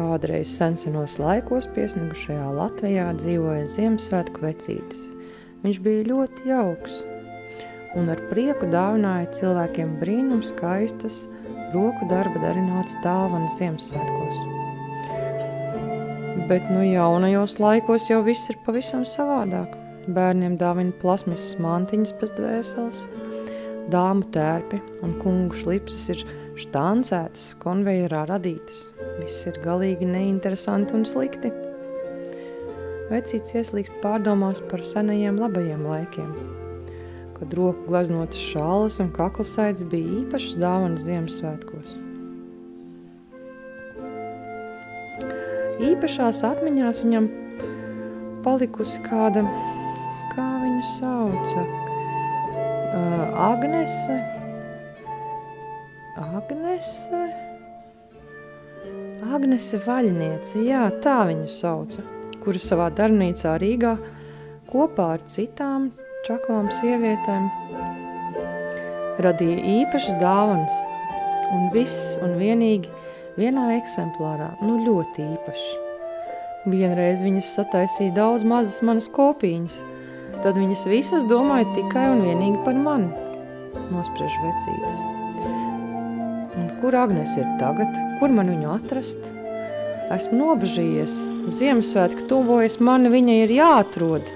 Kādreiz sensenos laikos piesnigušajā Latvijā dzīvoja Ziemassvētku vecītis. Viņš bija ļoti jauks un ar prieku dāvināja cilvēkiem brīnum skaistas, roku darba darināts dāvanas Ziemassvētkos. Bet jaunajos laikos jau viss ir pavisam savādāk. Bērniem dāvina plasmasas mantiņas bez dvēseles, dāmu tērpi un kungu šlipses ir štancētas, konvejerā radītas. Viss ir galīgi neinteresanti un slikti. Vecītis ieslīgst pārdomās par senajiem labajiem laikiem, kad roku gleznotas šālas un kaklasaids bija īpašas dāvanas Ziemassvētkos. Īpašās atmiņās viņam palikusi kāda, kā viņu sauca, Agnese Vaļniece, jā, tā viņu sauca, kura savā darbnīcā Rīgā kopā ar citām čaklām sievietēm radīja īpašas dāvanas, un viss un vienīgi vienā eksemplārā, ļoti īpaši. Vienreiz viņas sataisīja daudz mazas manas kopiņas, tad viņas visas domāja tikai un vienīgi par mani, nospriež vecītis. Un kur Agnes ir tagad? Kur man viņu atrast? Esmu nobežījies. Ziemassvētki tuvojas, man viņa ir jāatrod.